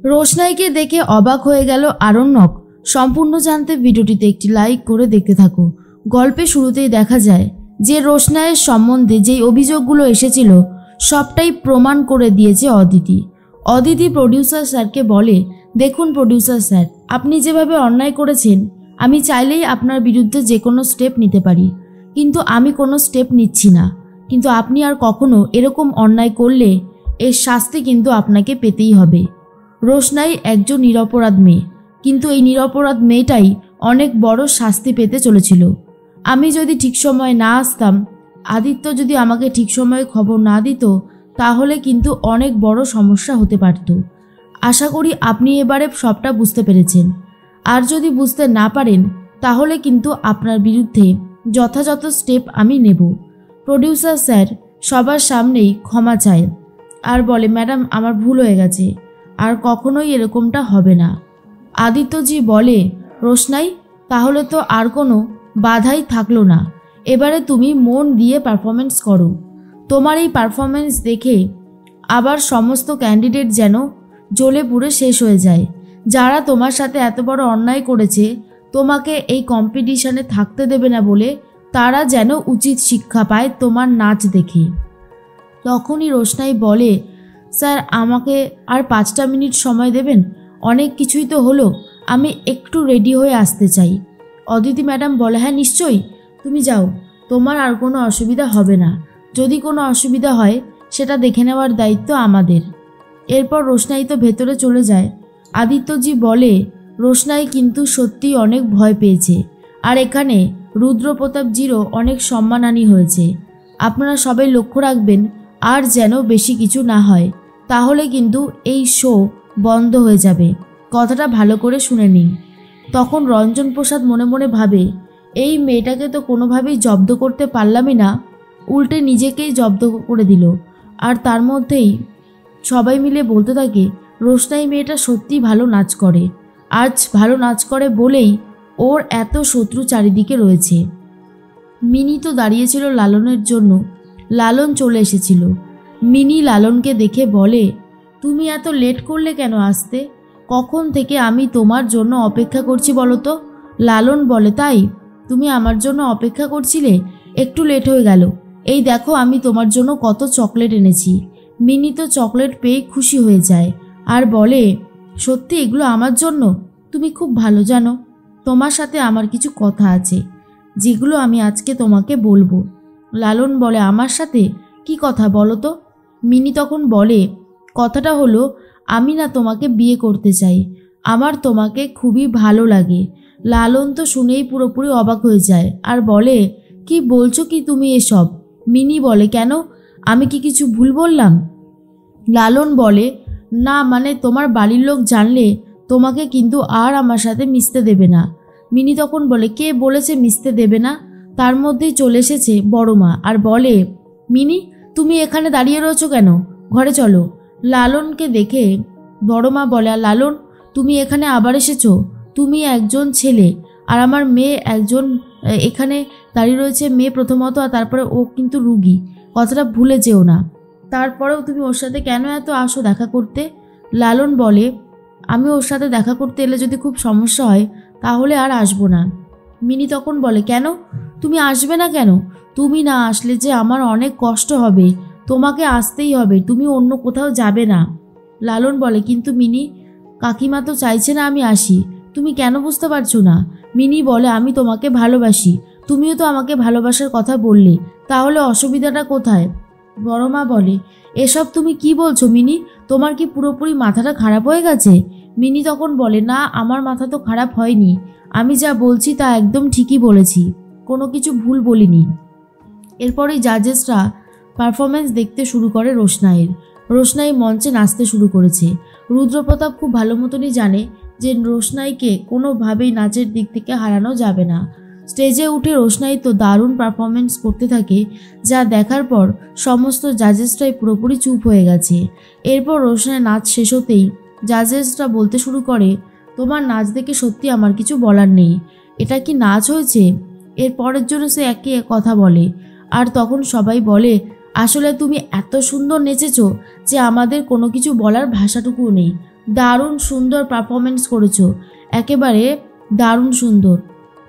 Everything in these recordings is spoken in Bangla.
রোশনাইকে দেখে অবাক হয়ে গেল আরণ্যক। সম্পূর্ণ জানতে ভিডিওটিতে একটি লাইক করে দেখতে থাকো। গল্পের শুরুতেই দেখা যায় যে রোশনাইয়ের সম্বন্ধে যেই অভিযোগগুলো এসেছিল সবটাই প্রমাণ করে দিয়েছে অদিতি। অদিতি প্রডিউসার স্যারকে বলে, দেখুন প্রডিউসার স্যার, আপনি যেভাবে অন্যায় করেছেন আমি চাইলেই আপনার বিরুদ্ধে যে কোনো স্টেপ নিতে পারি, কিন্তু আমি কোনো স্টেপ নিচ্ছি না। কিন্তু আপনি আর কখনো এরকম অন্যায় করলে এর শাস্তি কিন্তু আপনাকে পেতেই হবে। রোশনাই একজন নিরপরাধ মেয়ে, কিন্তু এই নিরপরাধ মেয়েটাই অনেক বড় শাস্তি পেতে চলেছিল। আমি যদি ঠিক সময়ে না আসতাম, আদিত্য যদি আমাকে ঠিক সময়ে খবর না দিত, তাহলে কিন্তু অনেক বড় সমস্যা হতে পারত। আশা করি আপনি এবারে সবটা বুঝতে পেরেছেন। আর যদি বুঝতে না পারেন তাহলে কিন্তু আপনার বিরুদ্ধে যথাযথ স্টেপ আমি নেব। প্রডিউসার স্যার সবার সামনেই ক্ষমা চায় আর বলে, ম্যাডাম আমার ভুল হয়ে গেছে, আর কখনোই এরকমটা হবে না। আদিত্যজি বলে, রোশনাই তাহলে তো আর কোনো বাধাই থাকলো না, এবারে তুমি মন দিয়ে পারফরমেন্স করো। তোমার এই পারফরমেন্স দেখে আবার সমস্ত ক্যান্ডিডেট যেন জ্বলে পুড়ে শেষ হয়ে যায়। যারা তোমার সাথে এত বড় অন্যায় করেছে, তোমাকে এই কম্পিটিশনে থাকতে দেবে না বলে, তারা যেন উচিত শিক্ষা পায় তোমার নাচ দেখে। তখনই রোশনাই বলে, স্যার আমাকে আর 5টা মিনিট সময় দেবেন? অনেক কিছুই তো হলো, আমি একটু রেডি হয়ে আসতে চাই। অদিতি ম্যাডাম বলে, হ্যাঁ নিশ্চয়ই, তুমি যাও, তোমার আর কোনো অসুবিধা হবে না। যদি কোনো অসুবিধা হয় সেটা দেখে নেওয়ার দায়িত্ব আমাদের। এরপর রোশনাই তো ভেতরে চলে যায়। আদিত্যজি বলে, রোশনাই কিন্তু সত্যিই অনেক ভয় পেয়েছে, আর এখানে রুদ্রপ্রতাপজিরও অনেক সম্মানহানি হয়েছে। আপনারা সবাই লক্ষ্য রাখবেন আর যেন বেশি কিছু না হয়, তাহলে কিন্তু এই শো বন্ধ হয়ে যাবে। কথাটা ভালো করে শুনে নিন। তখন রঞ্জন প্রসাদ মনে মনে ভাবে, এই মেয়েটাকে তো কোনোভাবেই জব্দ করতে পারলামই না, উল্টে নিজেকেই জব্দ করে দিল। আর তার মধ্যেই সবাই মিলে বলতে থাকে, রোশনাই মেয়েটা সত্যি ভালো নাচ করে, আজ ভালো নাচ করে বলেই ওর এত শত্রু চারিদিকে রয়েছে। মিনি তো দাঁড়িয়েছিল লালনের জন্য, লালন চলে এসেছিল। মিনি লালনকে দেখে বলে, তুমি এত লেট করলে কেন আসতে? কখন থেকে আমি তোমার জন্য অপেক্ষা করছি বলো তো? লালন বলে, তাই তুমি আমার জন্য অপেক্ষা করছিলে? একটু লেট হয়ে গেল, এই দেখো আমি তোমার জন্য কত চকলেট এনেছি। মিনি তো চকলেট পেয়ে খুশি হয়ে যায় আর বলে, সত্যি এগুলো আমার জন্য? তুমি খুব ভালো জানো তোমার সাথে আমার কিছু কথা আছে, যেগুলো আমি আজকে তোমাকে বলবো। লালন বলে, আমার সাথে কি কথা বলো তো? মিনি তখন বলে, কথাটা হলো আমি না তোমাকে বিয়ে করতে চাই, আমার তোমাকে খুবই ভালো লাগে। লালন তো শুনেই পুরোপুরি অবাক হয়ে যায় আর বলে, কি বলছো কি তুমি এসব? মিনি বলে, কেন, আমি কি কিছু ভুল বললাম? লালন বলে, না মানে তোমার বাড়ির লোক জানলে তোমাকে কিন্তু আর আমার সাথে মিশতে দেবে না। মিনি তখন বলে, কে বলেছে মিশতে দেবে না? তার মধ্যেই চলে এসেছে বড় মা আর বলে, মিনি তুমি এখানে দাঁড়িয়ে রয়েছো কেন, ঘরে চলো। লালনকে দেখে বড় মা বলে, লালন তুমি এখানে আবার এসেছো? তুমি একজন ছেলে আর আমার মেয়ে একজন এখানে দাঁড়িয়ে রয়েছে, মেয়ে প্রথমত, আর তারপরে ও কিন্তু রুগী, কথাটা ভুলে যেও না। তারপরেও তুমি ওর সাথে কেন এত আসো দেখা করতে? লালন বলে, আমি ওর সাথে দেখা করতে এলে যদি খুব সমস্যা হয় তাহলে আর আসবো না। মিনি তখন বলে, কেন তুমি আসবে না কেন? তুমি না আসলে যে আমার অনেক কষ্ট হবে, তোমাকে আসতেই হবে, তুমি অন্য কোথাও যাবে না। লালন বলে, কিন্তু মিনি কাকিমা তো চাইছে না আমি আসি, তুমি কেন বুঝতে পারছো না? মিনি বলে, আমি তোমাকে ভালোবাসি, তুমিও তো আমাকে ভালোবাসার কথা বললে, তাহলে অসুবিধাটা কোথায়? বড় মা বলে, এসব তুমি কি বলছো মিনি, তোমার কি পুরোপুরি মাথাটা খারাপ হয়ে গেছে? মিনি তখন বলে, না আমার মাথা তো খারাপ হয়নি, আমি যা বলছি তা একদম ঠিকই বলেছি, কোনো কিছু ভুল বলিনি। এরপরেই জাজেসরা পারফরমেন্স দেখতে শুরু করে রোশনাইয়ের। রোশনাই মঞ্চে নাচতে শুরু করেছে। রুদ্রপ্রতাপ খুব ভালো মতনই জানে যে রোশনাইকে কোনোভাবেই নাচের দিক থেকে হারানো যাবে না। স্টেজে উঠে রোশনাই তো দারুণ পারফরমেন্স করতে থাকে, যা দেখার পর সমস্ত জাজেসরাই পুরোপুরি চুপ হয়ে গেছে। এরপর রোশনাই নাচ শেষ হতেই জাজেসরা বলতে শুরু করে, তোমার নাচ দেখে সত্যি আমার কিছু বলার নেই, এটা কি নাচ হয়েছে? এর পরের জন্য সে একই কথা বলে। আর তখন সবাই বলে, আসলে তুমি এত সুন্দর নেচেছো যে আমাদের কোনো কিছু বলার ভাষাটুকুও নেই, দারুণ সুন্দর পারফরমেন্স করেছো, একেবারে দারুণ সুন্দর।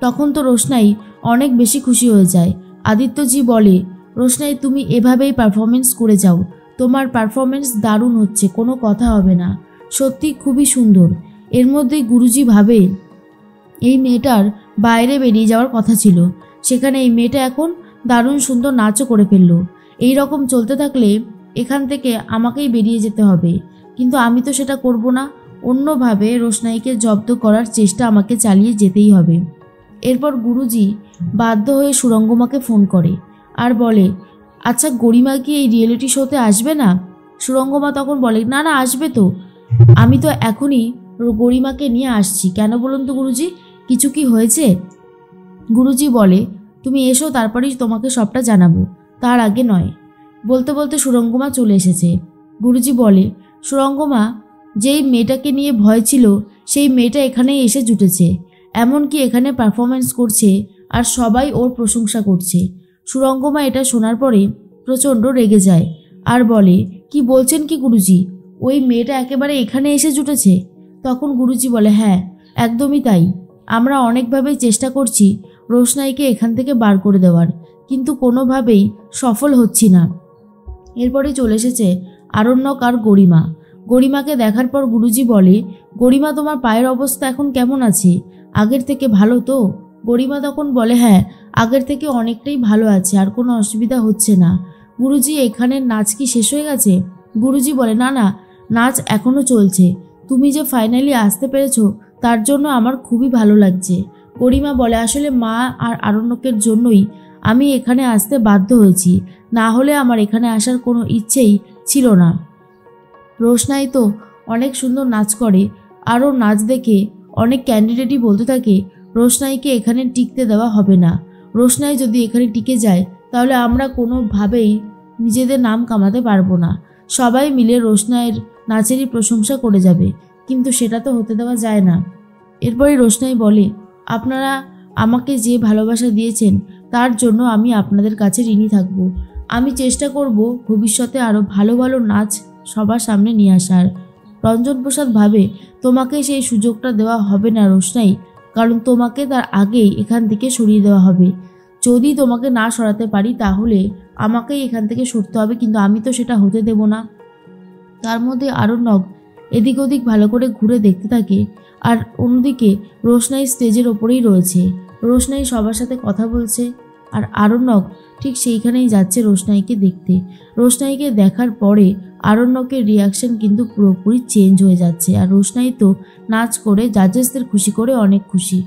তখন তো রোশনাই অনেক বেশি খুশি হয়ে যায়। আদিত্যজি বলে, রোশনাই তুমি এভাবেই পারফরমেন্স করে যাও, তোমার পারফরমেন্স দারুণ হচ্ছে, কোনো কথা হবে না, সত্যি খুবই সুন্দর। এর মধ্যেই গুরুজি ভাবে এই মেয়েটার বাইরে বেরিয়ে যাওয়ার কথা ছিল, সেখানে এই মেয়েটা এখন দারুণ সুন্দর নাচও করে ফেললো। এই রকম চলতে থাকলে এখান থেকে আমাকেই বেরিয়ে যেতে হবে, কিন্তু আমি তো সেটা করব না, অন্যভাবে রোশনাইকে জব্দ করার চেষ্টা আমাকে চালিয়ে যেতেই হবে। এরপর গুরুজি বাধ্য হয়ে সুরঙ্গমাকে ফোন করে আর বলে, আচ্ছা গরিমা কি এই রিয়েলিটি শোতে আসবে না? সুরঙ্গমা তখন বলে, না না আসবে তো, আমি তো এখনই গরিমাকে নিয়ে আসছি। কেন বলুন তো গুরুজি, কিছু কি হয়েছে? গুরুজি বলে, তুমি এসো, তারপরেই তোমাকে সবটা জানাবো, তার আগে নয়। বলতে বলতে সুরঙ্গমা চলে এসেছে। গুরুজি বলে, সুরঙ্গমা, যেই মেয়েটাকে নিয়ে ভয় ছিল সেই মেয়েটা এখানেই এসে জুটেছে, এমনকি এখানে পারফরমেন্স করছে আর সবাই ওর প্রশংসা করছে। সুরঙ্গমা এটা শোনার পরে প্রচণ্ড রেগে যায় আর বলে, কি বলছেন কি গুরুজি, ওই মেয়েটা একেবারে এখানে এসে জুটেছে? তখন গুরুজি বলে, হ্যাঁ একদমই তাই, আমরা অনেকভাবেই চেষ্টা করছি রোশনাইকে এখান থেকে বার করে দেওয়ার, কিন্তু কোনোভাবেই সফল হচ্ছি না। এরপরে চলে এসেছে আরণ্যক আর গরিমা। গরিমাকে দেখার পর গুরুজি বলে, গরিমা তোমার পায়ের অবস্থা এখন কেমন আছে, আগের থেকে ভালো তো? গরিমা তখন বলে, হ্যাঁ আগের থেকে অনেকটাই ভালো আছে, আর কোনো অসুবিধা হচ্ছে না। গুরুজি, এখানের নাচ কি শেষ হয়ে গেছে? গুরুজি বলে, না না, নাচ এখনও চলছে, তুমি যে ফাইনালি আসতে পেরেছো তার জন্য আমার খুবই ভালো লাগছে। গরিমা বলে, আসলে মা আর আরণ্যকের জন্যই আমি এখানে আসতে বাধ্য হয়েছি, না হলে আমার এখানে আসার কোনো ইচ্ছেই ছিল না। রোশনাই তো অনেক সুন্দর নাচ করে, আরও নাচ দেখে অনেক ক্যান্ডিডেটই বলতে থাকে রোশনাইকে এখানে টিকতে দেওয়া হবে না, রোশনাই যদি এখানে টিকে যায় তাহলে আমরা কোনোভাবেই নিজেদের নাম কামাতে পারবো না, সবাই মিলে রোশনাইয়ের নাচেরই প্রশংসা করে যাবে, কিন্তু সেটা তো হতে দেওয়া যায় না। এরপরে রোশনাই বলে, আপনারা আমাকে যে ভালোবাসা দিয়েছেন তার জন্য আমি আপনাদের কাছে ঋণী থাকব, আমি চেষ্টা করব ভবিষ্যতে আরও ভালো ভালো নাচ সবার সামনে নিয়ে আসার। রঞ্জন প্রসাদ ভাবে, তোমাকে সেই সুযোগটা দেওয়া হবে না রোশনাই, কারণ তোমাকে তার আগেই এখান থেকে সরিয়ে দেওয়া হবে। যদি তোমাকে না সরাতে পারি তাহলে আমাকেই এখান থেকে সরতে হবে, কিন্তু আমি তো সেটা হতে দেব না। তার মধ্যে আরণ্যক এদিক ওদিক ভালো করে ঘুরে দেখতে থাকে, আর অন্যদিকে রোশনাই স্টেজের ওপরেই রয়েছে, রোশনাই সবার সাথে কথা বলছে, আর আরণ্যক ঠিক সেইখানেই যাচ্ছে রোশনাইকে দেখতে। রোশনাইকে দেখার পরে আরণ্যকের রিয়াকশন কিন্তু পুরোপুরি চেঞ্জ হয়ে যাচ্ছে, আর রোশনাই তো নাচ করে জাজেসদের খুশি করে অনেক খুশি।